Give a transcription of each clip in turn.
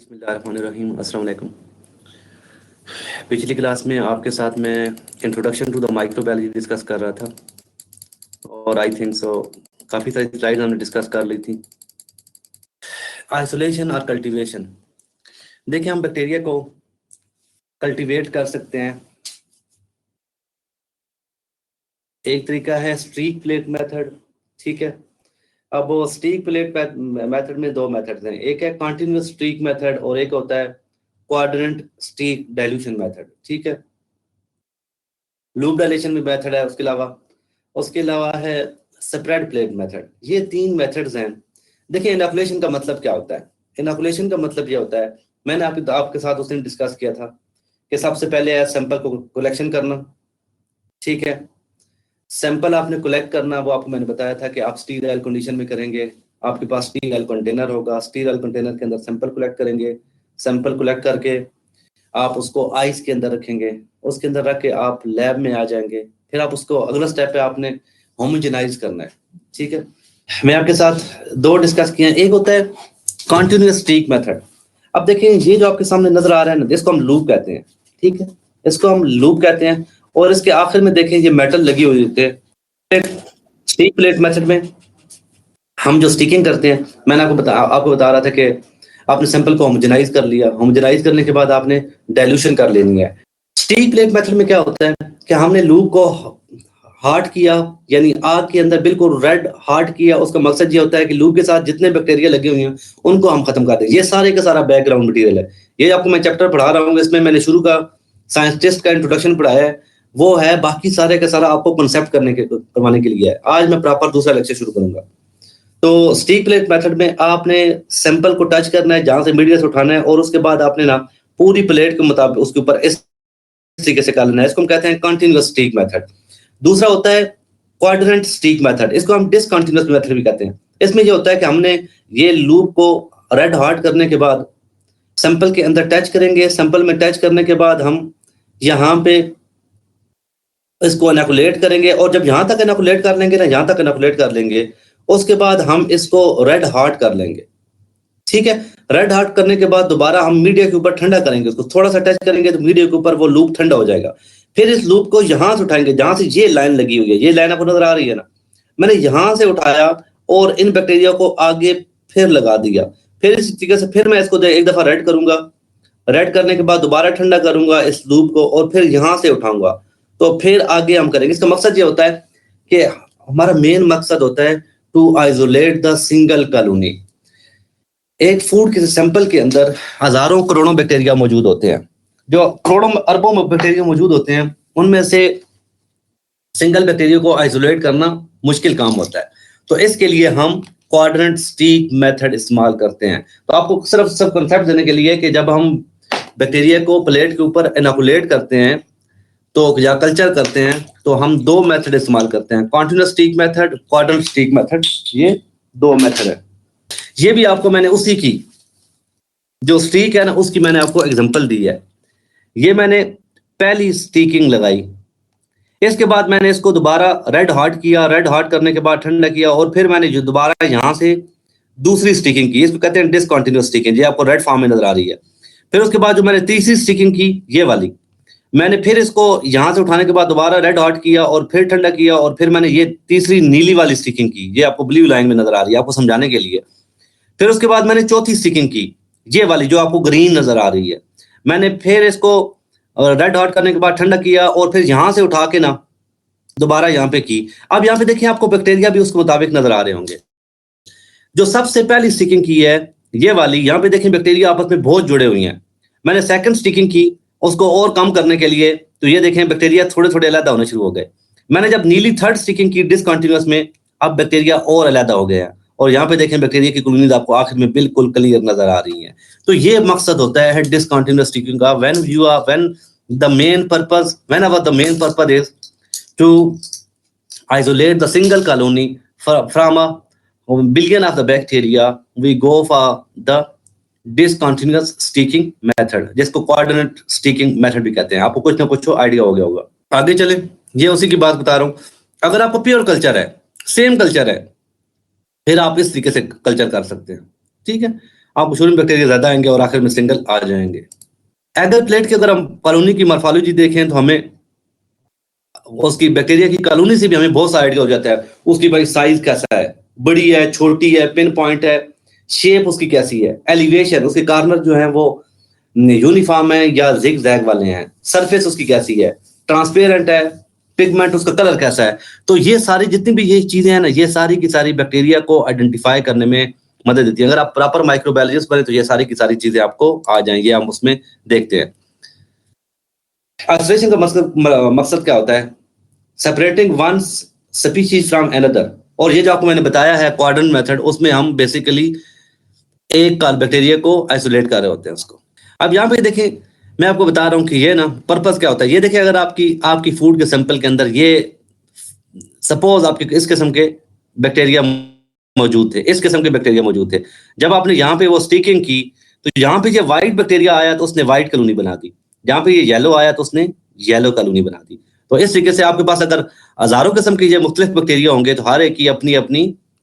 बिस्मिल्लाहिर्रहमानिर्रहीम। अस्सलाम वालेकुम। पिछली क्लास में आपके साथ मैं introduction to the microbiology discuss कर रहा था और आई थिंक सो काफ़ी सारी स्लाइड हमने डिस्कस कर ली थी। आइसोलेशन और कल्टीवेशन, देखिए हम बैक्टीरिया को कल्टीवेट कर सकते हैं। एक तरीका है स्ट्रीक प्लेट मेथड, ठीक है। अब वो स्ट्रीक प्लेट मेथड में दो मेथड्स हैं, एक है कॉन्टिन्यूस स्ट्रीक मेथड और एक होता है क्वाड्रेंट स्ट्रीक डाइल्यूशन मेथड, ठीक है। लूप डायलेशन भी मेथड है, उसके अलावा है स्प्रेड प्लेट मेथड। ये तीन मेथड्स हैं। देखिए इनोकुलेशन का मतलब क्या होता है। इनोकुलेशन का मतलब ये होता है, मैंने आपके साथ उस दिन डिस्कस किया था कि सबसे पहले है सैंपल को कलेक्शन करना, ठीक है। सैंपल आपने कलेक्ट करना, वो आपको मैंने बताया था कि आप स्टीराइल कंडीशन में करेंगे। आपके पास स्टीराइल कंटेनर होगा, स्टीराइल कंटेनर के अंदर सैंपल कलेक्ट करेंगे। सैंपल कलेक्ट करके आप उसको आइस के अंदर रखेंगे, उसके अंदर रख के आप लैब में आ जाएंगे। फिर आप उसको अगला स्टेप पे आपने होमोजेनाइज करना है, ठीक है। मैं आपके साथ दो डिस्कस किए हैं, एक होता है कॉन्टिन्यूस स्ट्रीक मेथड। अब देखिए ये जो आपके सामने नजर आ रहा है ना, इसको हम लूप कहते हैं, ठीक है। इसको हम लूप कहते हैं और इसके आखिर में देखें ये मेटल लगी हुई होती है। स्टीक प्लेट मेथड में हम जो स्टिकिंग करते हैं, मैंने आपको बता रहा था कि आपने सैंपल को होमोजेनाइज कर लिया, होमोजेनाइज करने के बाद आपने डाइल्यूशन कर लेनी है। स्टीक प्लेट मेथड में क्या होता है कि हमने लूप को हार्ड किया, यानी आग के अंदर बिल्कुल रेड हार्ड किया। उसका मकसद ये होता है कि लूप के साथ जितने बैक्टीरिया लगे हुए हैं उनको हम खत्म कर दें। ये सारे का सारा बैकग्राउंड मटेरियल है। ये आपको मैं चैप्टर पढ़ा रहा हूँ, इसमें मैंने शुरू का साइंटिस्ट का इंट्रोडक्शन पढ़ाया है, वो है बाकी सारे का सारा आपको कंसेप्ट करवाने के लिए है। आज मैं प्रॉपर दूसरा लेक्चर शुरू करूंगा। तो स्टीक प्लेट मेथड में आपने सैंपल को टच करना है, जहां से मीडिया से उठाना है, और उसके बाद आपने ना पूरी प्लेट के मुताबिक उसके ऊपर इस तरीके से कर लेना है। इसको हम कहते हैं कंटिन्यूअस स्टीक मेथड। दूसरा होता है क्वाड्रेंट स्टीक मेथड, इसको हम डिसकंटिन्यूअस मेथड भी कहते हैं। इसमें ये होता है कि हमने ये लूप को रेड हार्ड करने के बाद सैंपल के अंदर टच करेंगे। सैंपल में टच करने के बाद हम यहाँ पे इसको इनोकुलेट करेंगे, और जब यहाँ तक इनोकुलेट कर लेंगे ना, यहाँ तक इनोकुलेट कर लेंगे, उसके बाद हम इसको रेड हार्ड कर लेंगे, ठीक है। रेड हार्ड करने के बाद दोबारा हम मीडिया के ऊपर ठंडा करेंगे, उसको थोड़ा सा टच करेंगे तो मीडिया के ऊपर वो लूप ठंडा हो जाएगा। फिर इस लूप को यहां से उठाएंगे, जहां से ये लाइन लगी हुई है, ये लाइन आपको नजर आ रही है ना, मैंने यहां से उठाया और इन बैक्टीरिया को आगे फिर लगा दिया। फिर इस तरीके से फिर मैं इसको एक दफा रेड करूंगा, रेड करने के बाद दोबारा ठंडा करूंगा इस लूप को, और फिर यहां से उठाऊंगा, तो फिर आगे हम करेंगे। इसका मकसद ये होता है कि हमारा मेन मकसद होता है to isolate the single colony. एक फूड के सैंपल के अंदर हजारों करोड़ों बैक्टीरिया मौजूद होते हैं। जो करोड़ों अरबों में बैक्टीरिया मौजूद होते हैं, उनमें से सिंगल बैक्टीरिया को आइसोलेट करना मुश्किल काम होता है। तो इसके लिए हम क्वाड्रेंट स्टीक मेथड इस्तेमाल करते हैं। तो आपको सिर्फ सब कंसेप्ट देने के लिए कि जब हम बैक्टीरिया को प्लेट के ऊपर इनोकुलेट करते हैं तो या कल्चर करते हैं, तो हम दो मेथड इस्तेमाल करते हैं, कॉन्टिन्यूअस स्टीक मेथड, क्वाड्रेंट स्टीक मेथड। ये दो मेथड है। ये भी आपको मैंने उसी की जो स्टीक है ना, उसकी मैंने आपको एग्जांपल दी है। ये मैंने पहली स्टीकिंग लगाई, इसके बाद मैंने इसको दोबारा रेड हार्ड किया, रेड हार्ड करने के बाद ठंडा किया, और फिर मैंने जो दोबारा यहाँ से दूसरी स्टिकिंग की, इसको कहते हैं डिसकंटिन्यूअस स्टिकिंग। ये आपको रेड फॉर्म में नजर आ रही है। फिर उसके बाद जो मैंने तीसरी स्टिकिंग की, ये वाली, मैंने फिर इसको यहाँ से उठाने के बाद दोबारा रेड हार्ड किया और फिर ठंडा किया, और फिर मैंने ये तीसरी नीली वाली स्टिकिंग की, ये आपको ब्लू लाइन में नजर आ रही है आपको समझाने के लिए। फिर उसके बाद मैंने चौथी स्टिकिंग की, ये वाली जो आपको ग्रीन नजर आ रही है। मैंने फिर इसको रेड हॉट करने के बाद ठंडा किया, और फिर यहां से उठा के ना दोबारा यहाँ पे की। अब यहाँ पे देखिए आपको बैक्टीरिया भी उसके मुताबिक नजर आ रहे होंगे। जो सबसे पहली स्टिकिंग की है ये वाली, यहाँ पे देखिए बैक्टीरिया आपस में बहुत जुड़े हुए हैं। मैंने सेकंड स्टिकिंग की उसको और कम करने के लिए, तो ये देखें बैक्टीरिया थोड़े थोड़े अलग होने शुरू हो गए। मैंने जब नीली थर्ड स्टिकिंग की डिसकंटिन्यूअस में, अब बैक्टीरिया और अलग हो गए हैं, और यहाँ पे देखें बैक्टीरिया की कॉलोनीज आपको आखिर में बिल्कुल क्लियर नजर आ रही हैं। तो ये मकसद होता है डिसकंटिन्यूअस स्टिकिंग का, when the main purpose whenever the main purpose is to isolate the single colony from a billion of the bacteria, we go for the discontinuous sticking method, जिसको coordinate sticking method भी कहते हैं। आपको कुछ ना कुछ idea हो गया होगा। आगे चले, ये उसी की बात बता रहा हूँ। अगर आपको प्योर कल्चर है, सेम कल्चर है, फिर आप इस तरीके से कल्चर कर सकते हैं, ठीक है। आपको शुरू में बैक्टीरिया ज्यादा आएंगे और आखिर में सिंगल आ जाएंगे। एगर प्लेट की अगर हम कॉलोनी की मॉर्फोलॉजी देखें तो हमें उसकी बैक्टीरिया की कॉलोनी से भी हमें बहुत सा आइडिया हो जाता है। उसकी भाई साइज कैसा है, बड़ी है, छोटी है, पिन पॉइंट है, शेप उसकी कैसी है, एलिवेशन, उसके कार्नर जो है वो यूनिफॉर्म है या जिग जैग वाले हैं, सरफेस उसकी कैसी है, ट्रांसपेरेंट है, पिगमेंट उसका कलर कैसा है। तो ये सारी जितनी भी ये चीजें हैं ना, ये सारी की सारी बैक्टीरिया को आइडेंटिफाई करने में मदद देती है। अगर आप प्रॉपर माइक्रोबायोलॉजिस्ट बने तो ये सारी की सारी चीजें आपको आ जाएंगी, हम उसमें देखते हैं। आइसोलेशन का मकसद क्या होता है? Separating one species from another. और ये जो आपको मैंने बताया है क्वाड्रेंट मेथड, उसमें हम बेसिकली एक बैक्टीरिया को आइसोलेट कर रहे होते हैं उसको। अब यहाँ पे देखें, मैं आपको बता रहा हूँ कि ये ना पर्पस क्या होता है। ये देखिए, अगर आपकी आपकी फूड के सैंपल के अंदर ये सपोज आपके इस किस्म के बैक्टीरिया मौजूद थे, इस किस्म के बैक्टीरिया मौजूद थे, जब आपने यहाँ पे वो स्टिकिंग की तो यहाँ पे ये व्हाइट बैक्टीरिया आया तो उसने व्हाइट कॉलोनी बना दी, जहाँ पे ये येलो आया तो उसने येलो कॉलोनी बना दी। तो इस तरीके से आपके पास अगर हजारों किस्म के ये मुख्तलिफ बैक्टीरिया होंगे तो हर एक की अपनी अपनी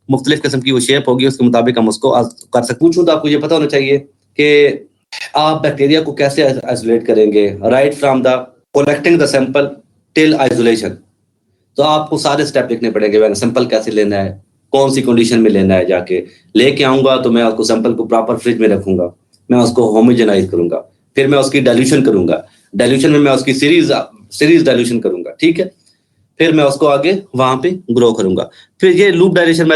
मुख्तलिफ किस्म की वो शेप होगी, उसके मुताबिक हम उसको कर सकते। पूछूं तो आपको ये पता होना चाहिए कि आप बैक्टीरिया को कैसे आइसोलेट करेंगे, right from the collecting the sample till isolation. तो आपको सारे स्टेप लिखने पड़ेंगे। मैंने सैंपल कैसे लेना है, कौन सी कंडीशन में लेना है, जाके लेके आऊंगा तो मैं उसको सैंपल को प्रॉपर फ्रिज में रखूंगा, मैं उसको होमोजेनाइज करूंगा, फिर मैं उसकी डाइल्यूशन करूंगा, डाइल्यूशन में मैं उसकी सीरीज डाइल्यूशन करूंगा, ठीक है, फिर मैं उसको आगे वहां पे ग्रो करूंगा। फिर ये लूप डायलेशन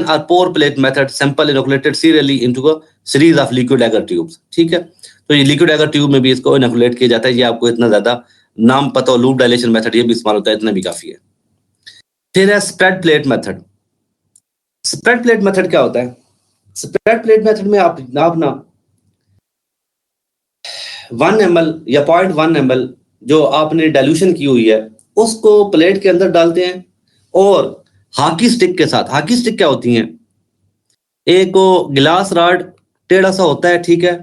और pour plate method, sample inoculated serially into a series of liquid agar tubes, ठीक है। तो ये लिक्विड एगर ट्यूब में भी इसको इनोकुलेट किया जाता है। ये आपको इतना ज्यादा नाम पता हो, लूप डायलेशन मेथड ये भी इस्तेमाल होता है, इतना भी काफी है। फिर है spread plate method. Spread plate method क्या होता है? स्प्रेड प्लेट मेथड में आप ना 1 ml या 0.1 ml जो आपने डाइल्यूशन की हुई है उसको प्लेट के अंदर डालते हैं और हॉकी स्टिक के साथ, हॉकी स्टिक क्या होती हैं, एक गिलास रॉड टेढ़ा सा होता है, ठीक है,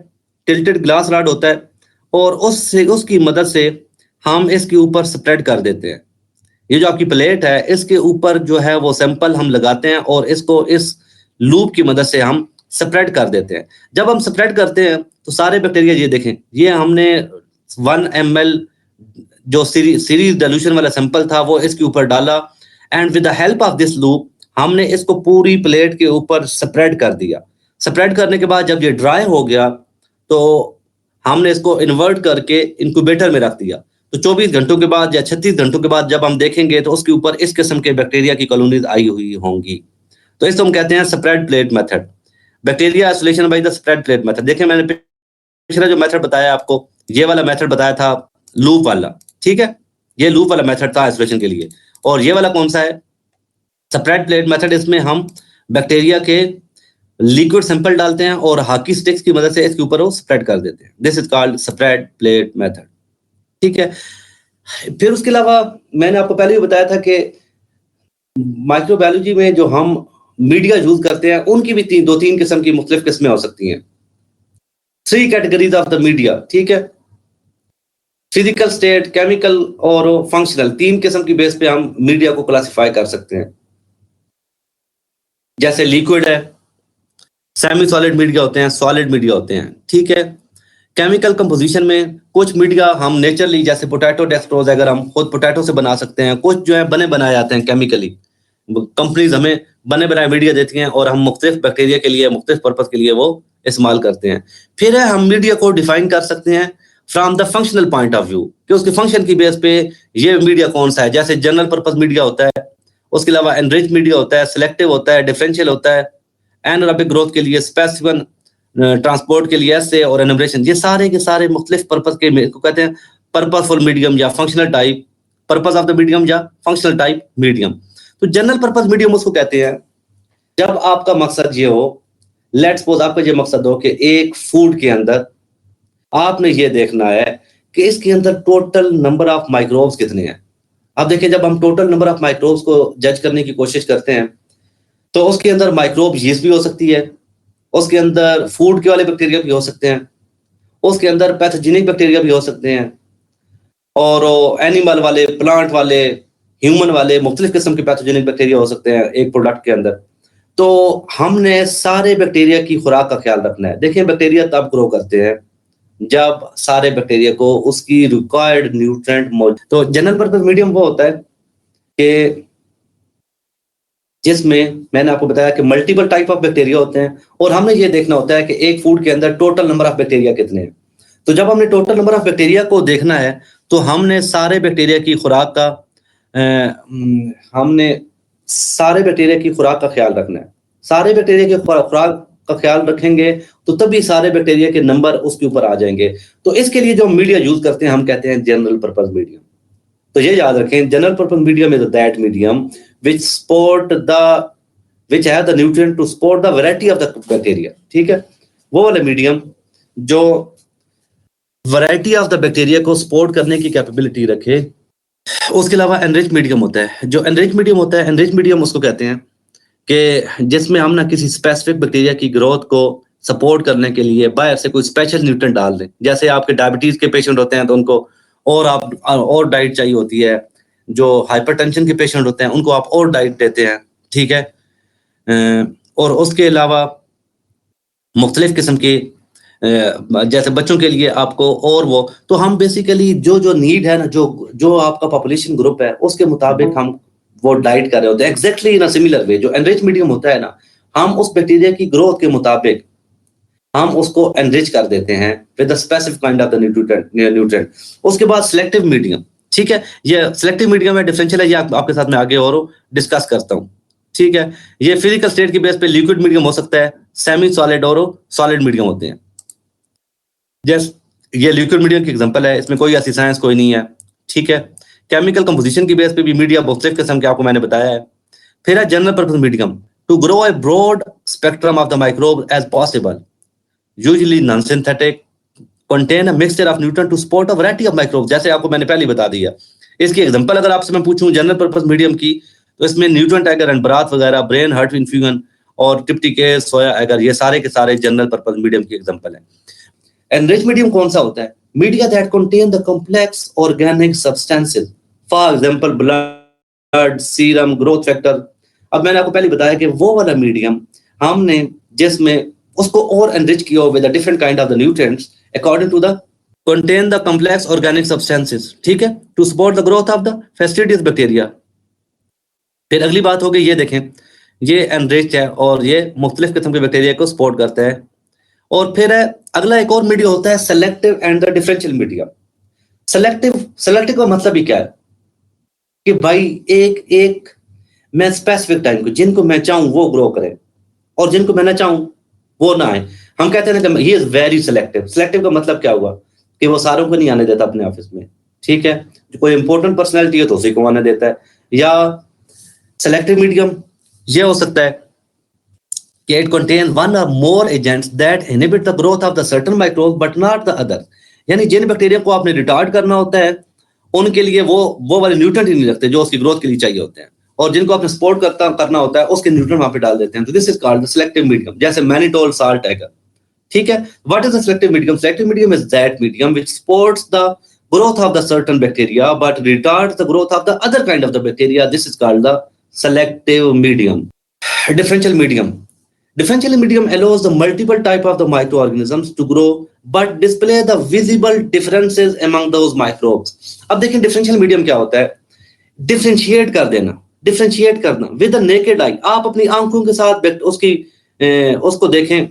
टिल्टेड ग्लास रॉड होता है, और उससे उसकी मदद से हम इसके ऊपर स्प्रेड कर देते हैं। ये जो आपकी प्लेट है इसके ऊपर जो है वो सैंपल हम लगाते हैं और इसको इस लूप की मदद से हम स्प्रेड कर देते हैं। जब हम स्प्रेड करते हैं तो सारे बैक्टीरिया, ये देखें, ये हमने 1 ml जो सीरीज डाइल्यूशन वाला सैंपल था वो इसके ऊपर डाला, and with the help of this loop हमने इसको पूरी प्लेट के ऊपर स्प्रेड कर दिया। स्प्रेड करने के बाद जब ये ड्राई हो गया तो हमने इसको इन्वर्ट करके इंक्यूबेटर में रख दिया। तो 24 घंटों के बाद या 36 घंटों के बाद जब हम देखेंगे तो उसके ऊपर इस किस्म के बैक्टीरिया की कॉलोनीज आई हुई होंगी। तो इसको हम कहते हैं spread plate method, bacteria isolation by the spread plate method. देखिए, मैंने पिछला जो मेथड बताया आपको, ये वाला मेथड बताया था लूप वाला, ठीक है, ये लूप वाला मेथड था आइसोलेशन के लिए। और ये वाला कौन सा है? Spread plate method. इसमें हम बैक्टीरिया के लिक्विड सैंपल डालते हैं और हॉकी स्टिक्स की मदद से इसके ऊपर वो स्प्रेड कर देते हैं। This is called spread plate method, ठीक है। फिर उसके अलावा मैंने आपको पहले भी बताया था कि माइक्रोबायोलॉजी में जो हम मीडिया यूज करते हैं उनकी भी दो तीन किस्म की मुख्तलिफ किस्में हो सकती हैं। 3 कैटेगरीज ऑफ द मीडिया, ठीक है, फिजिकल स्टेट, केमिकल और फंक्शनल। 3 किस्म की बेस पे हम मीडिया को क्लासिफाई कर सकते हैं। जैसे लिक्विड है, सेमी सॉलिड मीडिया होते हैं, सॉलिड मीडिया होते हैं, ठीक है। केमिकल कंपोजिशन में कुछ मीडिया हम नेचुरली, जैसे पोटैटो डेक्सट्रोज, अगर हम खुद पोटैटो से बना सकते हैं। कुछ जो है बने बनाए जाते हैं केमिकली, कंपनीज हमें बने बनाए मीडिया देती हैं और हम मुख्तलिफ बैक्टीरिया के लिए, मुख्तलिफ पर्पज के लिए वो इस्तेमाल करते हैं। फिर है हम मीडिया को डिफाइन कर सकते हैं from the functional point of view, कि उसके फंक्शन की बेस पे ये मीडिया कौन सा है। जैसे जनरल पर्पज मीडिया होता है, उसके अलावा एनरिच मीडिया होता है, सिलेक्टिव होता है, डिफरेंशियल होता है, एनारोबिक ग्रोथ के लिए, स्पेसिफिक ट्रांसपोर्ट के लिए ऐसे, और एनर्वेशन। ये सारे के सारे मुख्तलिफ पर्पज के को कहते हैं पर्पजफुल मीडियम या functional type, purpose of the medium या फंक्शनल टाइप मीडियम। तो जनरल पर्पज मीडियम उसको कहते हैं जब आपका मकसद ये हो, लेट्स सपोज आपका ये मकसद हो कि एक फूड के अंदर आपने ये देखना है कि इसके अंदर टोटल नंबर ऑफ माइक्रोब्स कितने हैं। अब देखिए, जब हम टोटल नंबर ऑफ माइक्रोब्स को जज करने की कोशिश करते हैं तो उसके अंदर माइक्रोब यीस्ट भी हो सकती है, उसके अंदर फूड के वाले बैक्टीरिया भी हो सकते हैं, उसके अंदर पैथोजेनिक बैक्टीरिया भी हो सकते हैं, और एनिमल वाले, प्लांट वाले, ह्यूमन वाले, मुख्तलिफ किस्म के पैथोजेनिक बैक्टीरिया हो सकते हैं एक प्रोडक्ट के अंदर। तो हमने सारे बैक्टीरिया की खुराक का ख्याल रखना है। देखिए बैक्टीरिया तब ग्रो करते हैं जब सारे बैक्टीरिया को उसकी रिक्वायर्ड न्यूट्रिएंट मौजूद। तो जनरल पर्पस मीडियम वो होता है कि जिसमें मैंने आपको बताया कि मल्टीपल टाइप ऑफ बैक्टीरिया होते हैं और हमने ये देखना होता है कि एक फूड के अंदर टोटल नंबर ऑफ बैक्टीरिया कितने हैं। तो जब हमने टोटल नंबर ऑफ बैक्टीरिया को देखना है तो हमने सारे बैक्टीरिया की खुराक का ख्याल रखना है। सारे बैक्टीरिया की खुराक का ख्याल रखेंगे तो तभी सारे बैक्टीरिया के नंबर उसके ऊपर आ जाएंगे। तो इसके लिए जो मीडिया यूज करते हैं हम कहते हैं जनरल पर्पस मीडियम। तो ये याद रखें, general purpose medium is that medium which have the nutrient to support the variety of the bacteria। ठीक है, वो वाला मीडियम जो वैरायटी ऑफ द बैक्टीरिया को सपोर्ट करने की कैपेबिलिटी रखे। उसके अलावा एनरिच मीडियम होता है। जो एनरिच मीडियम होता है, एनरिच मीडियम उसको कहते हैं कि जिसमें हम ना किसी स्पेसिफिक बैक्टीरिया की ग्रोथ को सपोर्ट करने के लिए बाहर से कोई स्पेशल न्यूट्रिएंट डाल दें। जैसे आपके डायबिटीज के पेशेंट होते हैं तो उनको और डाइट चाहिए होती है। जो हाइपरटेंशन के पेशेंट होते हैं उनको आप और डाइट देते हैं। ठीक है, और उसके अलावा मुख्तलिफ किस्म के जैसे बच्चों के लिए आपको और वो, तो हम बेसिकली जो नीड है ना, जो आपका पॉपुलेशन ग्रुप है उसके मुताबिक हम वो डाइट कर रहे होते हैं। Exactly in a similar way जो एनरिच मीडियम होता है ना, हम उस बैक्टीरिया की ग्रोथ के मुताबिक हम उसको एनरिच कर देते हैं with the specific kind of the nutrient. उसके बाद सिलेक्टिव मीडियम। ठीक है, ये सिलेक्टिव मीडियम है, डिफरेंशियल है, ये आपके साथ में आगे और डिस्कस करता हूँ। ठीक है, ये फिजिकल स्टेट की बेस पे लिक्विड मीडियम हो सकता है, सेमी सॉलिड और सॉलिड मीडियम होते हैं। ये लिक्विड मीडियम की एग्जांपल है, इसमें कोई ऐसी साइंस कोई नहीं है। ठीक है, केमिकल कंपोजिशन की बेस पे भी मीडिया मुख्तलिफ किस्म के आपको मैंने बताया है। फिर है general purpose medium, to grow a broad spectrum of the microbe as possible, usually non synthetic, contain a mixture of nutrient to support a variety of microbes। जैसे आपको मैंने पहले बता दिया। इसकी एग्जांपल अगर आपसे मैं पूछूं जनरल पर्पस मीडियम की, तो इसमें न्यूट्रिएंट एगर एंड ब्राथ वगैरह, ब्रेन हार्ट इन्फ्यूजन और टिप्टिकेस, सोया एगर, ये सारे के सारे जनरल पर्पस मीडियम की एग्जांपल है। एनरिच मीडियम कौन सा होता है? Media that contain the complex organic substances, for example blood, serum, growth factor. अब मैंने आपको पहले बताया कि वो वाला मीडियम हमने जिसमें उसको और एनरिच किया हो with the different kind of the nutrients according to the contain the complex organic substances। ठीक है, to support the growth of the fastidious bacteria। फिर अगली बात हो गई, ये देखें, ये एनरिच है और ये मुख्तलिफ किस्म के बैक्टीरिया को सपोर्ट करता है। और फिर है अगला एक और मीडिया होता है selective and the differential media. Selective का मतलब ही क्या है कि भाई एक मैं स्पेसिफिक टाइम को, जिनको मैं चाहूं वो ग्रो करें और जिनको मैं ना चाहूं वो ना आए। हम कहते हैं ना he is very selective. Selective का मतलब क्या हुआ कि वो सारों को नहीं आने देता अपने ऑफिस में। ठीक है, जो कोई इंपॉर्टेंट पर्सनैलिटी है तो उसी को आने देता है। या सेलेक्टिव मीडियम ये हो सकता है कि it contain one or more agents that inhibit the growth of the certain microbe but not the other. यानी जिन बैक्टीरिया को आपने रिटार्ड करना होता है उनके लिए वो वाले न्यूट्रिएंट ही नहीं रखते जो उसकी ग्रोथ के लिए चाहिए होते हैं, और जिनको आपने सपोर्ट करना होता है उसके न्यूट्रिएंट वहां पे डाल देते हैं। तो this is called the selective medium, जैसे मैनिटोल, साल्ट एगर। ठीक है, what is the selective medium? Selective medium is that medium which supports the growth of the certain bacteria but retards the growth of the other kind of the bacteria। This is called the selective medium। Differential medium allows the multiple type of the microorganisms to grow but display the visible differences among those microbes। अब देखें differential medium क्या होता है? Differentiate करना with the naked eye. आप अपनी आंखों के साथ उसको देखें,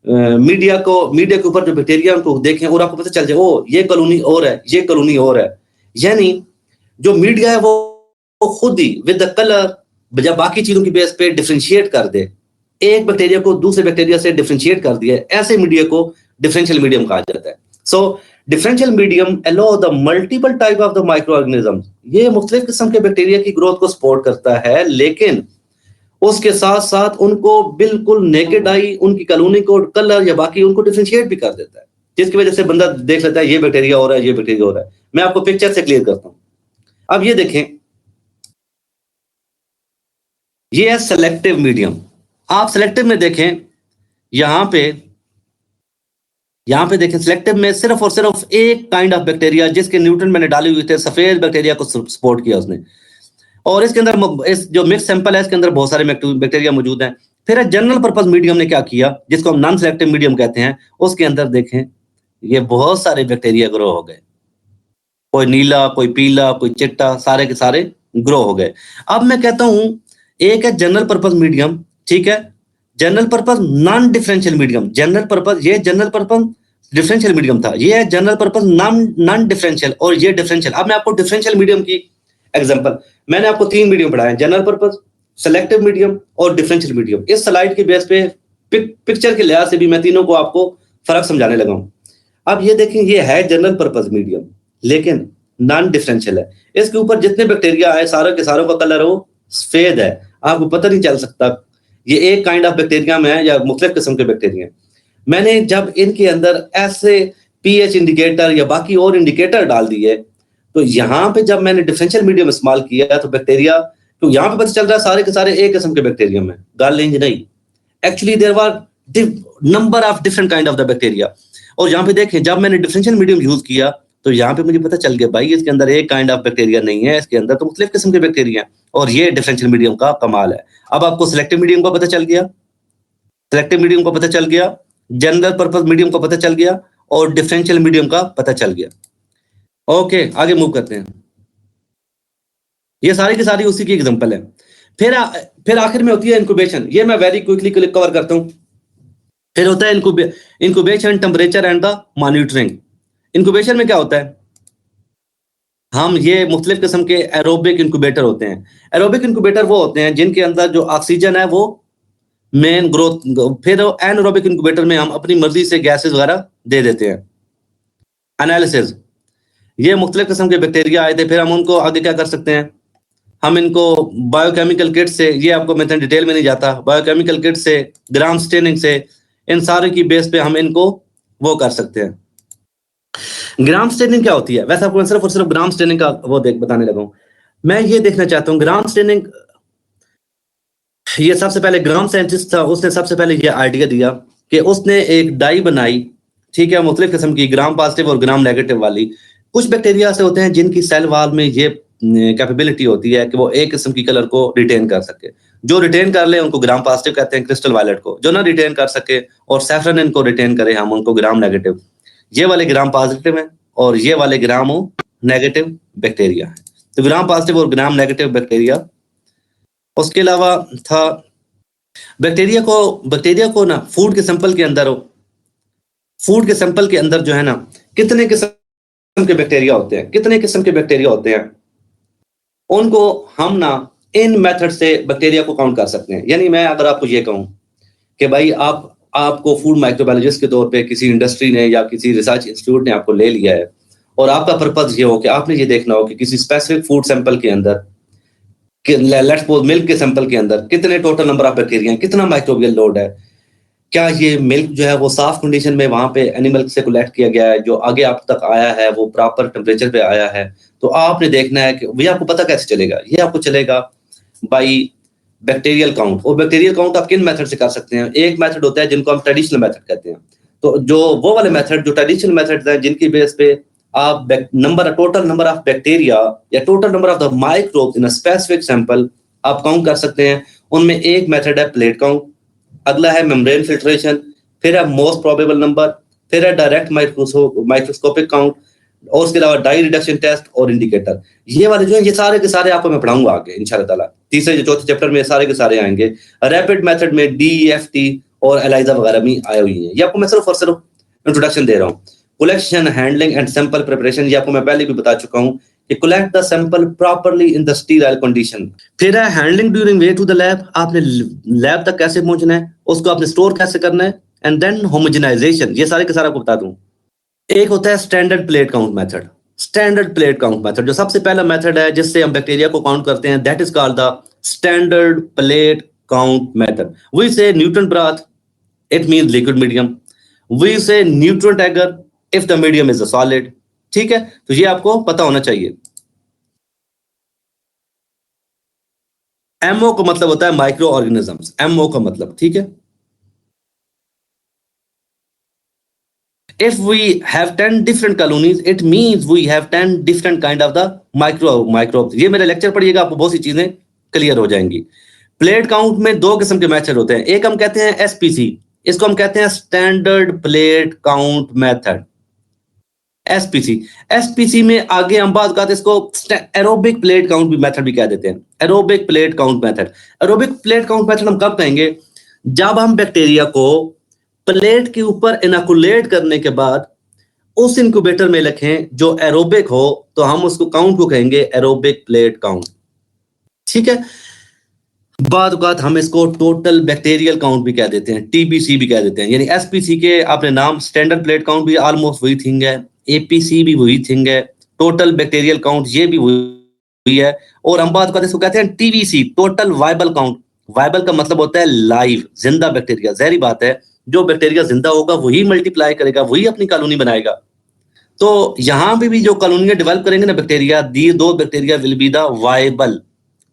मीडिया के ऊपर जो बैक्टीरिया उनको देखें और आपको पता चल जाए ओ ये कॉलोनी और है, ये कॉलोनी और है। यानी जो मीडिया है वो खुद ही विद द कलर जब बाकी चीजों की बेस पे डिफरेंशिएट कर दे, एक बैक्टीरिया को दूसरे बैक्टीरिया से डिफरेंशिएट कर दिया, ऐसे मीडिया को डिफरेंशियल मीडियम कहा जाता है। So differential medium allow the multiple type of the microorganism. ये मुख्तलिफ किस्म के बैक्टीरिया की ग्रोथ को सपोर्ट करता है, लेकिन उसके साथ साथ उनको बिल्कुल नेकेड आई उनकी कॉलोनी को, कलर या बाकी उनको डिफरेंशिएट भी कर देता है, जिसकी वजह से बंदा देख लेता है ये बैक्टीरिया हो रहा है, ये बैक्टीरिया हो रहा है। मैं आपको पिक्चर से क्लियर करता हूं। अब ये देखें, ये है सेलेक्टिव मीडियम। आप सेलेक्टिव में देखें, यहां पे देखें, सेलेक्टिव में सिर्फ और सिर्फ एक काइंड ऑफ बैक्टीरिया जिसके न्यूट्रिएंट मैंने डाले हुए थे, सफेद बैक्टीरिया को सपोर्ट किया उसने। और इसके अंदर जो मिक्स सैंपल है इसके अंदर बहुत सारे बैक्टीरिया मौजूद हैं। फिर जनरल पर्पस मीडियम ने क्या किया, जिसको हम नॉन सिलेक्टिव मीडियम कहते हैं, उसके अंदर देखें ये बहुत सारे बैक्टीरिया ग्रो हो गए, कोई नीला, कोई पीला, कोई चिट्टा, सारे के सारे ग्रो हो गए। अब मैं कहता हूं एक है जनरल पर्पस मीडियम, ठीक है, general purpose non differential medium, general purpose, ये जनरल पर्पस डिफरेंशियल मीडियम था, ये है जनरल पर्पस नॉन डिफरेंशियल, और ये डिफरेंशियल। अब मैं आपको डिफरेंशियल मीडियम की एग्जांपल, मैंने आपको 3 मीडियम पढ़ाए, जनरल पर्पस, सेलेक्टिव मीडियम और डिफरेंशियल मीडियम। इस स्लाइड के बेस पे पिक्चर के लिहाज से भी मैं तीनों को आपको फर्क समझाने लगा हूं। अब ये देखें, ये है जनरल पर्पस मीडियम, लेकिन नॉन डिफरेंशियल है। इसके ऊपर जितने बैक्टीरिया आए सारे के सारों का कलर वो सफेद है, आपको पता नहीं चल सकता ये एक काइंड ऑफ बैक्टीरिया में है या मुख्तलिफ किस्म के बैक्टीरिया। मैंने जब इनके अंदर ऐसे पीएच इंडिकेटर या बाकी और इंडिकेटर डाल दिए, तो यहाँ पे जब मैंने डिफरेंशियल मीडियम इस्तेमाल किया तो बैक्टीरिया, तो यहाँ पे पता चल रहा है सारे के सारे एक किस्म के बैक्टीरिया में, गार्लेंज नहीं, actually there were number of different kind of the bacteria. और यहाँ पे देखें जब मैंने डिफरेंशियल मीडियम यूज किया तो यहाँ पे मुझे पता चल गया भाई इसके अंदर एक काइंड ऑफ बैक्टीरिया नहीं है, इसके अंदर तो मुख्तलिफ किस्म के बैक्टीरिया, और ये डिफरेंशियल मीडियम का कमाल है। अब आपको सिलेक्टिव मीडियम का पता चल गया, सिलेक्टिव मीडियम का पता चल गया, जनरल पर्पस मीडियम का पता चल गया, और डिफरेंशियल मीडियम का पता चल गया। ओके, आगे मूव करते हैं। ये सारी की सारी उसी की एग्जांपल है। फिर आखिर में होती है इंक्यूबेशन, ये मैं वेरी क्विकली कवर करता हूं। फिर होता है incubation, temperature and the monitoring. Incubation में क्या होता है, हम ये मुख्तलिफ किस्म के एरोबिक इंक्यूबेटर होते हैं। एरोबिक इंक्यूबेटर वो होते हैं जिनके अंदर जो ऑक्सीजन है वो मेन ग्रोथ, फिर एनएरोबिक इंक्यूबेटर में हम अपनी मर्जी से गैसेस वगैरह दे देते हैं। एनालिसिस, ये मुख्तलिफ किस्म के बैक्टीरिया आए थे, फिर हम उनको आगे क्या कर सकते हैं, हम इनको बायोकेमिकल किट से, ये आपको मैं डिटेल में नहीं जाता, बायोकेमिकल किट से, ग्राम स्टेनिंग से, इन सारे की बेस पे हम इनको वो कर सकते हैं। ग्राम स्टेनिंग क्या होती है, वैसे आपको सिर्फ और सिर्फ ग्राम स्टेनिंग का वो बताने लगा हूं। मैं ये देखना चाहता हूं ग्राम स्टेनिंग, ये सबसे पहले ग्राम साइंटिस्ट था, उसने सबसे पहले ये आइडिया दिया कि उसने एक डाई बनाई, ठीक है, मुख्तलिफ किस्म की ग्राम पॉजिटिव और ग्राम नेगेटिव वाली। कुछ बैक्टीरिया से होते हैं जिनकी सेल वाल में ये कैपेबिलिटी होती है कि वो एक किस्म की कलर को रिटेन कर सके, जो रिटेन कर ले उनको ग्राम पॉजिटिव कहते हैं, क्रिस्टल वायलेट को, जो ना रिटेन कर सके और सैफरन इनको रिटेन करे हम उनको ग्राम नेगेटिव। ये वाले ग्राम पॉजिटिव है और ये वाले ग्राम नेगेटिव बैक्टीरिया है। तो ग्राम पॉजिटिव और ग्राम नेगेटिव बैक्टीरिया। उसके अलावा था बैक्टीरिया को ना फूड के सैंपल के अंदर फूड के सैंपल के अंदर जो है ना कितने किस्म के बैक्टीरिया होते हैं, कितने किस्म के बैक्टीरिया होते हैं, उनको हम ना इन मेथड से बैक्टीरिया को काउंट कर सकते हैं। यानी मैं अगर आपको ये कहूं कि भाई आपको फूड माइक्रोबायोलॉजिस्ट के तौर पे किसी इंडस्ट्री ने या किसी रिसर्च इंस्टीट्यूट ने आपको ले लिया है और आपका पर्पज ये हो कि आपने ये देखना हो कि किसी स्पेसिफिक फूड सैंपल के अंदर, लेट्स सपोज मिल्क के सैंपल के अंदर कितने टोटल नंबर ऑफ बैक्टीरिया, कितना माइक्रोबियल लोड है, क्या ये मिल्क जो है वो साफ कंडीशन में वहां पे एनिमल से कलेक्ट किया गया है, जो आगे आप तक आया है वो प्रॉपर टेम्परेचर पे आया है। तो आपने देखना है कि ये आपको पता कैसे चलेगा, ये आपको चलेगा बाई बैक्टीरियल काउंट। और बैक्टीरियल काउंट आप किन मेथड से कर सकते हैं, एक मेथड होता है जिनको हम ट्रेडिशनल मेथड कहते हैं। तो जो वो वाले मेथड, जो ट्रेडिशनल मेथड है जिनकी बेस पे आप टोटल नंबर ऑफ बैक्टीरिया या total number of the microbes in a specific sample आप काउंट कर सकते हैं। उनमें एक मेथड है प्लेट काउंट, अगला है मेम्ब्रेन फिल्ट्रेशन, फिर है मोस्ट प्रोबेबल नंबर, फिर है डायरेक्ट माइक्रोस्कोपिक काउंट, और उसके अलावा डाई रिडक्शन टेस्ट और इंडिकेटर। ये वाले जो है ये सारे के सारे आपको मैं पढ़ाऊंगा आगे इंशाल्लाह ताला, तीसरे जो चौथे चैप्टर में सारे के सारे आएंगे। रैपिड मेथड में DEFT और एलाइजा वगैरह भी आई हुई है। ये आपको मैं सिर्फ और सिर्फ इंट्रोडक्शन दे रहा हूँ। Collection, handling and sample preparation, ये आपको मैं पहले भी बता चुका हूँ कि collect the sample properly in the sterile condition. फिर है handling during way to the lab, आपने लैब तक कैसे पहुंचना है, उसको आपने स्टोर कैसे करना है, एंड देन होमोजेनाइजेशन। ये सारे के सारे आपको बता दूं। एक होता है standard plate count method. Standard plate count method जो सबसे पहला मेथड है जिससे हम बैक्टीरिया को काउंट करते हैं, that is called the standard plate count method. We say nutrient broth, it means liquid medium. We say nutrient agar if the medium is a solid. ठीक है, तो ये आपको पता होना चाहिए। MO का मतलब होता है माइक्रो ऑर्गेनिजम्स, MO का मतलब, ठीक है। If we have 10 different colonies, it means we have 10 different kind of the microbes. ये मेरे लेक्चर पढ़िएगा, आपको बहुत सी चीजें क्लियर हो जाएंगी। प्लेट काउंट में दो किस्म के मेथड होते हैं, एक हम कहते हैं एसपीसी, इसको हम कहते हैं standard plate count method, SPC. SPC में आगे हम बात करते हैं इसको एरोबिक प्लेट काउंट भी मेथड भी कह देते हैं, aerobic plate count method. Aerobic plate count method हम कब कहेंगे, जब हम बैक्टीरिया को प्लेट के ऊपर इनोकुलेट करने के बाद उस इंक्यूबेटर में रखें जो एरोबिक हो, तो हम उसको काउंट को कहेंगे एरोबिक प्लेट काउंट, ठीक है। बाद हम इसको टोटल बैक्टीरियल काउंट भी कह देते हैं, टीबीसी भी कह देते हैं। यानी एसपीसी के आपने नाम, स्टैंडर्ड प्लेट काउंट भी ऑलमोस्ट वही थिंग है, एपीसी भी वही थिंग है, टोटल बैक्टीरियल काउंट ये भी वही है। और हम बात करते हैं इसको कहते हैं TVC, total viable count. Viable का मतलब होता है लाइव, जिंदा बैक्टीरिया। जहरी बात है, जो बैक्टीरिया जिंदा होगा वही मल्टीप्लाई करेगा, वही अपनी कॉलोनी बनाएगा। तो यहां पे भी जो कॉलोनियां डेवलप करेंगे ना बैक्टीरिया, दी दो bacteria will be the viable,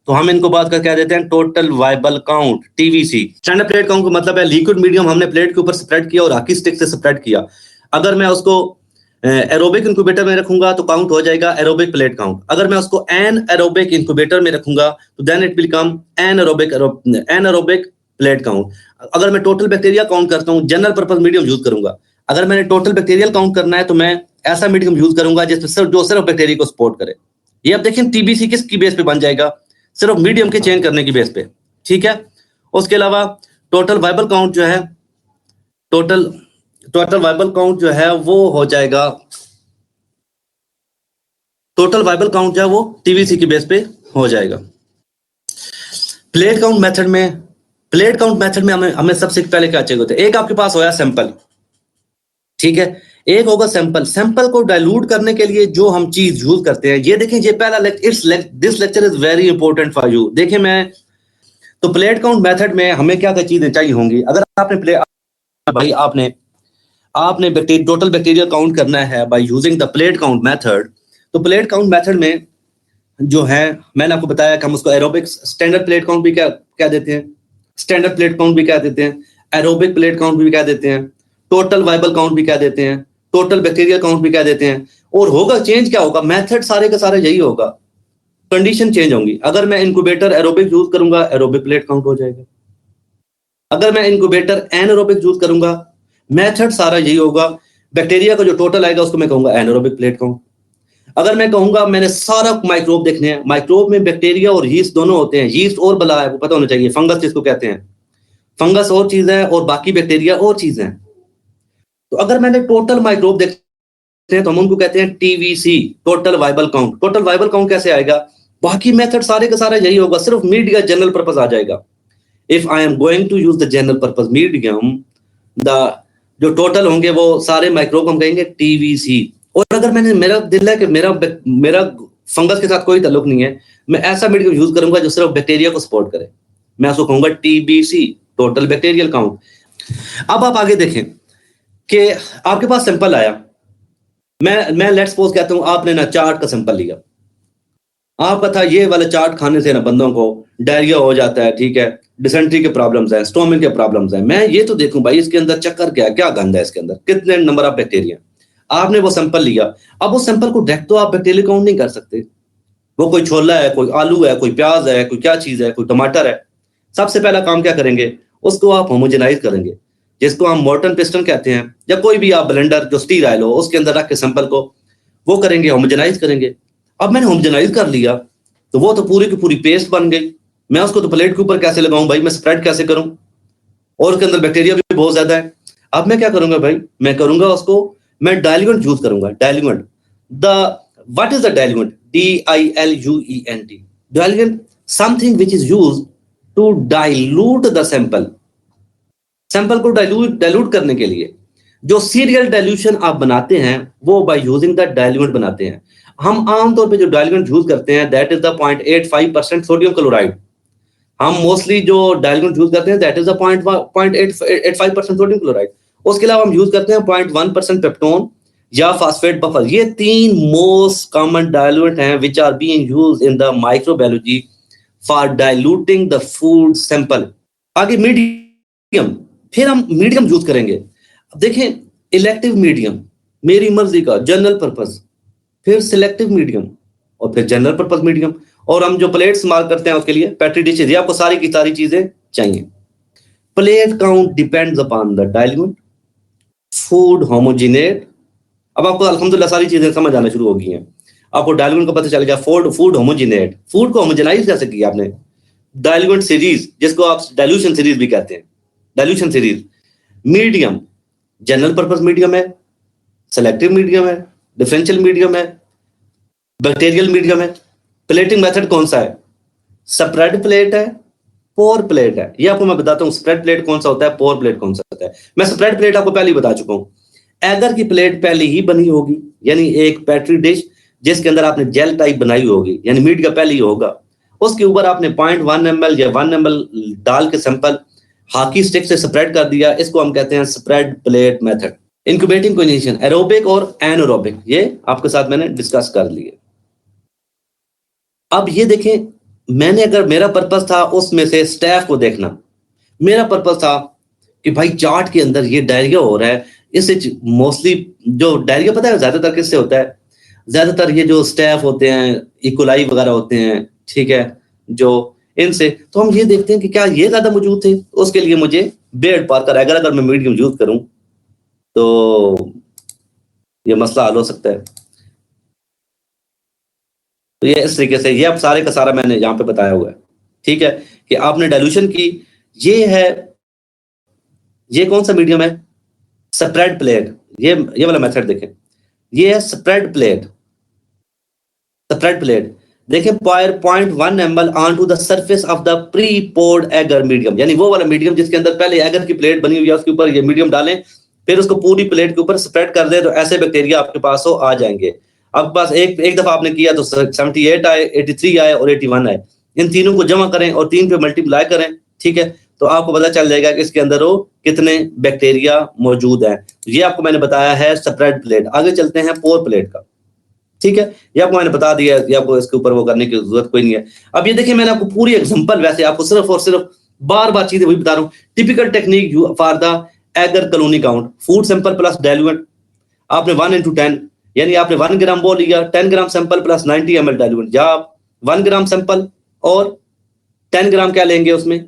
तो हम इनको बात करके कह देते हैं total viable count, TVC. Standard plate count का मतलब है लिक्विड मीडियम हमने प्लेट के ऊपर स्प्रेड किया और हॉकी स्टिक से स्प्रेड किया। अगर मैं उसको एरोबिक इंक्यूबेटर में रखूंगा तो काउंट हो जाएगा एरोबिक प्लेट काउंट। अगर मैं उसको एन एरोबिक इंक्यूबेटर में रखूंगा तो then it will come an aerobic plate count. अगर मैं टोटल बैक्टीरिया काउंट करता हूँ, जनरल पर्पस मीडियम यूज करूंगा। अगर मैंने टोटल बैक्टीरियल काउंट करना है तो मैं ऐसा मीडियम यूज करूंगा जिसमें जो सिर्फ बैक्टीरिया को सपोर्ट करे। ये अब देखिए टीबीसी किसकी बेस पे बन जाएगा, सिर्फ मीडियम के चेंज करने की बेस पे, ठीक है। उसके अलावा टोटल वायबल काउंट जो है, टोटल वायबल काउंट जो है वो हो जाएगा, टोटल वायबल काउंट जो है वो टीवीसी की बेस पे हो जाएगा। प्लेट काउंट मेथड में हमें सबसे पहले क्या चाहिए होता है, एक आपके पास होया सैंपल, ठीक है, एक होगा सैंपल को डाइल्यूट करने के लिए जो हम चीज यूज करते हैं। ये देखें, ये पहला this lecture is very important for you. देखें मैं तो प्लेट काउंट मेथड में हमें क्या क्या चीजें चाहिए होंगी। अगर आपने टोटल बैक्टीरिया काउंट करना है by using the plate count method, तो प्लेट काउंट मेथड में जो है मैंने आपको बताया कि हम उसको एरोबिक स्टैंडर्ड प्लेट काउंट भी क्या कह देते हैं, स्टैंडर्ड प्लेट काउंट भी कह देते हैं, एरोबिक प्लेट काउंट भी कह देते हैं, टोटल वायबल काउंट भी कह देते हैं, टोटल बैक्टीरिया काउंट भी कह देते हैं। और होगा चेंज क्या होगा, मेथड सारे का सारा यही होगा, कंडीशन चेंज होंगी। अगर मैं इंक्यूबेटर एरोबिक यूज करूंगा, एरोबिक प्लेट काउंट हो जाएगा। अगर मैं इंक्यूबेटर एनारोबिक यूज करूंगा, मेथड सारा यही होगा, बैक्टीरिया का जो टोटल आएगा उसको मैं कहूंगा एनारोबिक प्लेट काउंट। अगर मैं कहूंगा मैंने सारा माइक्रोब देखने हैं, माइक्रोब में बैक्टीरिया और यीस्ट दोनों होते हैं, यीस्ट और बला है वो पता होना चाहिए, फंगस जिसको कहते हैं, फंगस और चीज है और बाकी बैक्टीरिया और चीज है। तो अगर मैंने टोटल माइक्रोब देखते हैं तो हम उनको कहते हैं TVC, total viable count. Total viable count कैसे आएगा, बाकी मेथड सारे का सारा यही होगा, सिर्फ मीडिया जनरल पर्पस आ जाएगा। If I am going to use the general purpose medium, the जो टोटल होंगे वो सारे माइक्रोब हम कहेंगे टीवीसी। और अगर मेरा दिल है कि मेरा फंगस के साथ कोई ताल्लुक नहीं है, मैं ऐसा मीडियम यूज करूंगा जो सिर्फ बैक्टीरिया को सपोर्ट करे, मैं उसको कहूंगा टीबीसी, टोटल बैक्टीरियल काउंट। अब आप आगे देखें कि आपके पास सैंपल आया, मैं लेट्स सपोज कहता हूं आपने ना चार्ट का सैंपल लिया, आपका था ये वाला चार्ट खाने से ना बंदों को डायरिया हो जाता है, ठीक है, डिसेंट्री के प्रॉब्लम्स हैं, स्टोमिक के प्रॉब्लम्स हैं। मैं ये तो देखूं भाई इसके अंदर चक्कर क्या गंद है, इसके अंदर कितने नंबर ऑफ बैक्टीरिया। आपने वो सैंपल लिया, अब उस सैंपल को डायरेक्ट तो आप बैक्टीरिया काउंट नहीं कर सकते, वो कोई छोला है, कोई आलू है, कोई प्याज है, कोई क्या चीज है, कोई टमाटर है। सबसे पहला काम क्या करेंगे, उसको आप होमोजेनाइज करेंगे, जिसको हम मोर्टन पिस्टन कहते हैं, या कोई भी आप ब्लेंडर जो स्टील आयल हो उसके अंदर रख के सैंपल को वो करेंगे, होमोजेनाइज करेंगे। अब मैंने होमोजेनाइज कर लिया तो वो तो पूरी की पूरी पेस्ट बन गई, मैं उसको तो प्लेट के ऊपर कैसे लगाऊं भाई, मैं स्प्रेड कैसे करूं, और उसके अंदर बैक्टीरिया भी बहुत ज्यादा है। अब मैं क्या करूंगा भाई, मैं करूंगा उसको, मैं डाइल्यूएंट यूज करूंगा, diluent. What is the diluent, DILUENT, diluent something which is used to dilute the sample को डाइल्यूट करने के लिए जो सीरियल डाइल्यूशन आप बनाते हैं वो बाय यूजिंग द डाइल्यूएंट बनाते हैं। हम आमतौर पे जो डाइल्यूएंट यूज करते हैं that is the 0.85% sodium chloride. हम मोस्टली जो डाइल्यूएंट यूज करते हैं that is the 0.85% sodium chloride. उसके अलावा हम यूज करते हैं 0.1% पेप्टोन या फास्फेट बफर। ये तीन मोस्ट कॉमन डाइल्यूएंट हैं which are being used in the microbiology for diluting the food sample. आगे मीडियम, फिर हम मीडियम यूज करेंगे। अब देखें, इलेक्टिव मीडियम मेरी मर्जी का, जनरल पर्पस, फिर सिलेक्टिव मीडियम और फिर जनरल पर्पस मीडियम। और हम जो प्लेट इस्तेमाल करते हैं उसके लिए पेट्री डिश, ये आपको सारी की सारी चीजें चाहिए। Plate count depends upon the dilute, food homogenate. अब आपको अल्हम्दुलिल्लाह सारी चीजें समझ आना शुरू हो गई हैं। आपको डाइल्यूट का पता चल गया, फूड होमोजिनेट, फूड को होमोजेनाइज कैसे किया आपने, डाइल्यूट सीरीज, जिसको आप डाइल्यूशन सीरीज भी कहते हैं, dilution series. Medium, general purpose medium है, सेलेक्टिव मीडियम है, डिफरेंशियल मीडियम है, बैक्टीरियल मीडियम है। प्लेटिंग मेथड कौन सा है, स्प्रेड प्लेट है, पोर प्लेट है। ये आपको मैं बताता हूँ स्प्रेड प्लेट कौन सा होता है, पोर प्लेट कौन सा होता है। मैं स्प्रेड प्लेट आपको पहले ही बता चुका हूँ। एगर की प्लेट पहले ही बनी होगी, यानी एक पेट्री डिश जिसके अंदर आपने जेल टाइप बनाई होगी, यानी मीडिया पहले ही होगा, उसके ऊपर आपने 0.1 ml या 1 ml डाल के सैंपल हॉकी स्टिक से स्प्रेड कर दिया, इसको हम कहते हैं spread plate method. Incubating condition aerobic और एनएरोबिक, ये आपके साथ मैंने डिस्कस कर लिए। अब ये देखें, मैंने अगर मेरा पर्पस था उसमें से स्टाफ को देखना, मेरा पर्पस था कि भाई चार्ट के अंदर ये डायरिया हो रहा है, इससे मोस्टली जो डायरिया पता है ज्यादातर किससे होता है, ज्यादातर ये जो स्टाफ होते हैं, इकोलाई वगैरह होते हैं, ठीक है, जो इनसे। तो हम ये देखते हैं कि क्या ये ज्यादा मौजूद थे, उसके लिए मुझे बेड पार्कर अगर मैं मीडियम यूज करूं तो ये मसला हल हो सकता है। तो ये इस तरीके से, ये अब सारे का सारा मैंने यहाँ पे बताया हुआ है, ठीक है, कि आपने डाइल्यूशन की, ये है, ये कौन सा मीडियम है, स्प्रेड प्लेट। ये वाला मेथड देखें, ये है स्प्रेड प्लेट, स्प्रेड प्लेट देखें, 0.1 ml onto the surface of the pre-poured agar medium, यानी वो वाला मीडियम जिसके अंदर पहले एगर की प्लेट बनी हुई है, उसके ऊपर ये मीडियम डालें, फिर उसको पूरी प्लेट के ऊपर स्प्रेड कर दें, तो ऐसे बैक्टीरिया आपके पास हो आ जाएंगे। आपके पास एक दफा आपने किया तो 78 आए, 83 आए और 81 आए। इन तीनों को जमा करें और 3 पे मल्टीप्लाई करें, ठीक है, तो आपको पता चल जाएगा कि इसके अंदर वो कितने बैक्टीरिया मौजूद हैं। ये आपको मैंने बताया है स्प्रेड प्लेट। आगे चलते हैं पोर प्लेट का, ठीक है, ये आपको मैंने बता दिया, ये आपको इसके ऊपर वो करने की जरूरत कोई नहीं है। अब ये देखिए, मैंने आपको पूरी एग्जांपल, वैसे आपको सिर्फ और सिर्फ बार बार चीजें वही बता रहा हूँ। Typical technique for the agar colony count, food sample plus diluent, आपने 1:10, यानी आपने 1 ग्राम वो लिया, 10 gram sample plus 90 ml diluent, या आप 1 ग्राम सैंपल और 10 ग्राम क्या लेंगे उसमें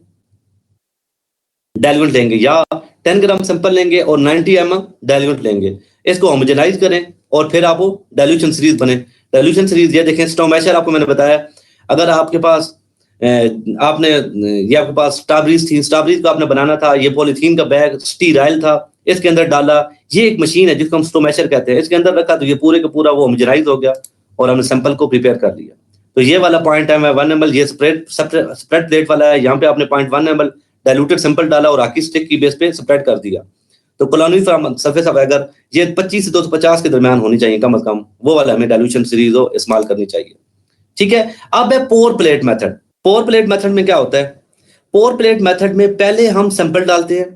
डाइल्यूएंट लेंगे, या 10 ग्राम सैंपल लेंगे और 90 ml डाइल्यूएंट लेंगे, इसको होमोजेनाइज करें और फिर आप वो डाइल्यूशन सीरीज बने। डाइल्यूशन सीरीज ये देखें, स्टोमेशर आपको मैंने बताया, अगर आपके पास आपने ये आपके पास स्ट्रॉबेरीज थी, स्ट्रॉबेरीज को आपने बनाना था, ये पॉलीथीन का बैग स्टीराइल था, इसके अंदर डाला, ये एक मशीन है जिसको हम स्टोमेशर कहते हैं, इसके अंदर रखा तो ये पूरे का पूरा वो होमोजेनाइज हो गया और हमने सैंपल को प्रिपेयर कर लिया। तो ये वाला पॉइंट है, मैं 1 ml, ये स्प्रेड प्लेट वाला है, यहाँ पे आपने 0.1 ml डाइल्यूटेड सैंपल डाला और हॉकी स्टिक की बेस पे स्प्रेड कर दिया। तो colony from surface of agar ये 25 से 250 के दरमियान होनी चाहिए कम से कम, वो वाला हमें डाइल्यूशन सीरीज हो इस्तेमाल करनी चाहिए, ठीक है। अब है पोर प्लेट मेथड। पोर प्लेट मेथड में क्या होता है, पोर प्लेट मेथड में पहले हम सैंपल डालते हैं,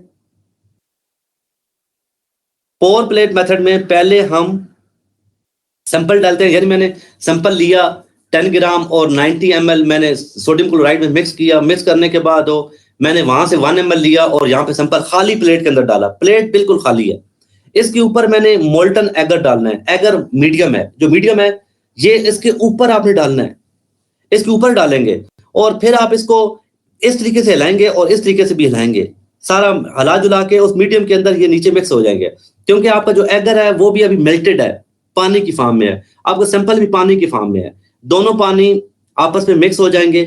पोर प्लेट मेथड में पहले हम सैंपल डालते हैं, यानी मैंने सैंपल लिया 10 ग्राम और 90 ml मैंने सोडियम क्लोराइड में मिक्स किया, मिक्स करने के बाद मैंने वहां से 1 ml लिया और यहाँ पे सैंपल खाली प्लेट के अंदर डाला, प्लेट बिल्कुल खाली है, इसके ऊपर मैंने मोल्टन एगर डालना है, एगर मीडियम है, जो मीडियम है ये इसके ऊपर आपने डालना है, इसके ऊपर डालेंगे और फिर आप इसको इस तरीके से हिलाएंगे और इस तरीके से भी हिलाएंगे, सारा हला जुला के उस मीडियम के अंदर ये नीचे मिक्स हो जाएंगे, क्योंकि आपका जो एगर है वो भी अभी मेल्टेड है, पानी की फॉर्म में है, आपका सैंपल भी पानी की फॉर्म में है, दोनों पानी आपस में मिक्स हो जाएंगे,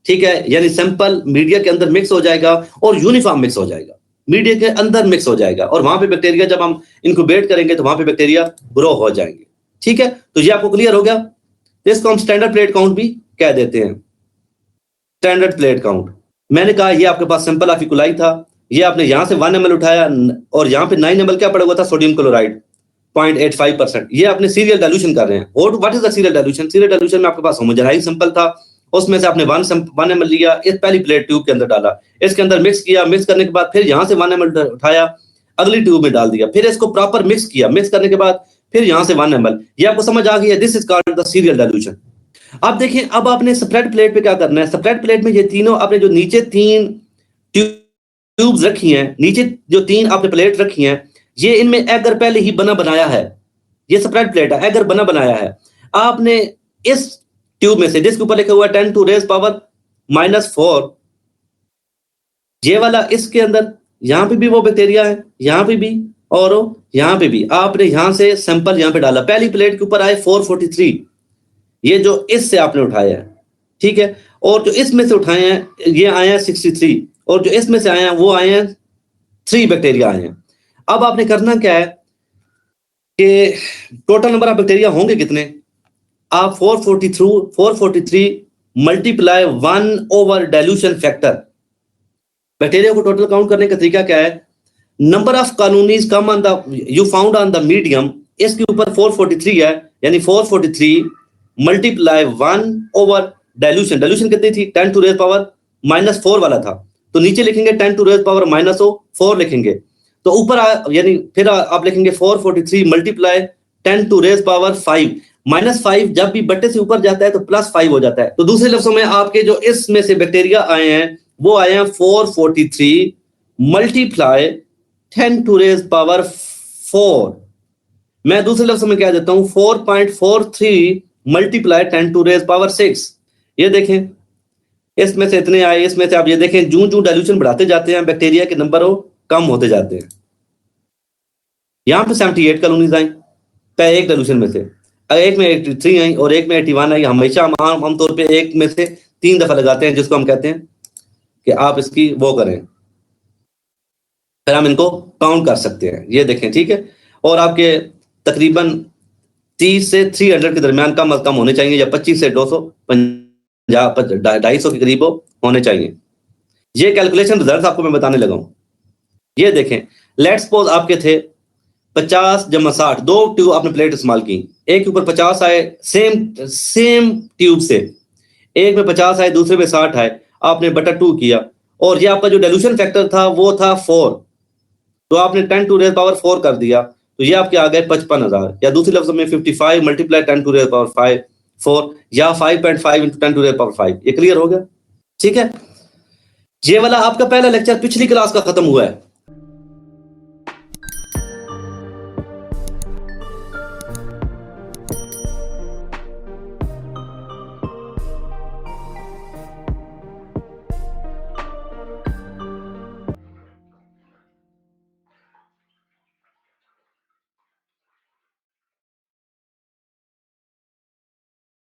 ठीक है, यानी सैंपल मीडिया के अंदर मिक्स हो जाएगा और यूनिफॉर्म मिक्स हो जाएगा, मीडिया के अंदर मिक्स हो जाएगा और वहां पे बैक्टीरिया जब हम इनक्यूबेट करेंगे तो वहां पे बैक्टीरिया ग्रो हो जाएंगे, ठीक है। तो ये आपको क्लियर हो गया, इसको हम स्टैंडर्ड प्लेट काउंट भी कह देते हैं, स्टैंडर्ड प्लेट काउंट। मैंने कहा ये आपके पास सैंपल ऑफ इकोलाई था, ये आपने यहां से 1 ml उठाया और यहाँ पे 9 ml क्या पड़ा हुआ था, सोडियम क्लोराइड 0.85%, ये आपने सीरियल डाइल्यूशन कर रहे हैं। और what is the serial dilution, serial dilution में आपके पास होमोजेनाइज सैंपल था, उसमें से आपने 1 ml लिया, इस पहली प्लेट ट्यूब के अंदर डाला, इसके अंदर मिक्स किया, मिक्स करने के बाद फिर यहाँ से 1 ml उठाया, अगली ट्यूब में डाल दिया, फिर इसको प्रॉपर मिक्स किया, मिक्स करने के बाद फिर यहाँ से 1 ml, ये आपको समझ आ गई है, this is called the serial dilution. अब देखिए, अब आपने स्प्रेड प्लेट पे क्या करना है, स्प्रेड प्लेट में ये तीनों आपने जो नीचे 3 ट्यूब्स रखी हैं, नीचे जो 3 आपने प्लेट रखी हैं, ये इनमें एगर पहले ही बना बनाया है, ये स्प्रेड प्लेट है, एगर बना बनाया है, आपने इस ट्यूब में से, जिसके ऊपर लिखा हुआ है 10 टू रेज पावर -4, ये वाला इसके अंदर यहाँ पे भी वो बैक्टीरिया है, यहाँ पे भी और यहाँ पे भी। आपने यहाँ से सैंपल यहाँ पे डाला, पहली प्लेट के ऊपर आए 443, ये जो इससे आपने उठाया है, ठीक है, और जो इसमें से उठाए हैं ये आए हैं 63, और जो इसमें से आए हैं वो आए हैं 3 बैक्टीरिया आए हैं। अब आपने करना क्या है कि टोटल नंबर ऑफ बैक्टीरिया होंगे कितने, आप 443 मल्टीप्लाई 1 डाइल्यूशन फैक्टर। बैक्टीरिया को टोटल काउंट करने का तरीका क्या है, number of colonies come on the you found on the medium, इसके ऊपर 443 है, यानी 443 मल्टीप्लाई 1 डाइल्यूशन। डाइल्यूशन कितनी थी, 10 टू रेज पावर -4 वाला था, तो नीचे लिखेंगे 10 टू रेज पावर -4 लिखेंगे, तो ऊपर यानी फिर आप लिखेंगे 443 मल्टीप्लाई 10 टू रेज पावर 5, -5 जब भी बट्टे से ऊपर जाता है तो +5 हो जाता है। तो दूसरे लफ्जों में आपके जो इसमें से बैक्टीरिया आए हैं वो आए हैं 443 मल्टीप्लाई 10 टू रेज पावर 4। मैं दूसरे लफ्जों में क्या देता हूं, 4.43 मल्टीप्लाई 10 टू रेज पावर 6। ये देखें, इसमें से इतने आए, इसमें से आप ये देखें जूं डाइल्यूशन बढ़ाते जाते हैं बैक्टीरिया के नंबर वो कम होते जाते हैं। यहाँ पे 78 कॉलोनीज आई पहले एक डाइल्यूशन में से, एक में 83 आई और एक में 81 आई। हमेशा हम आमतौर पे एक में से 3 दफा लगाते हैं, जिसको हम कहते हैं कि आप इसकी वो करें, फिर हम इनको काउंट कर सकते हैं। ये देखें, ठीक है, और आपके तकरीबन 30 से 300 के दरमियान कम अज कम होने चाहिए, या 25 से 250 के करीब होने चाहिए। ये कैलकुलेशन रिजल्ट आपको मैं बताने लगा हूं। ये देखें, लेट्स सपोज आपके थे 50 × 60, 2 ट्यूब आपने प्लेट इस्तेमाल की, एक के ऊपर 50 आए सेम ट्यूब से, एक में 50 आए दूसरे में 60 आए, आपने बटा 2 किया, और ये आपका जो डाइल्यूशन फैक्टर था वो था 4, तो आपने 10 टू रेज पावर 4 कर दिया, तो ये आपके आ गए 55,000, या दूसरे लफ्जों में 55 मल्टीप्लाई 10 टू रेज पावर 4, या 5.5 × 10 टू रेज पावर 5। ये क्लियर हो गया, ठीक है। ये वाला आपका पहला लेक्चर पिछली क्लास का खत्म हुआ है।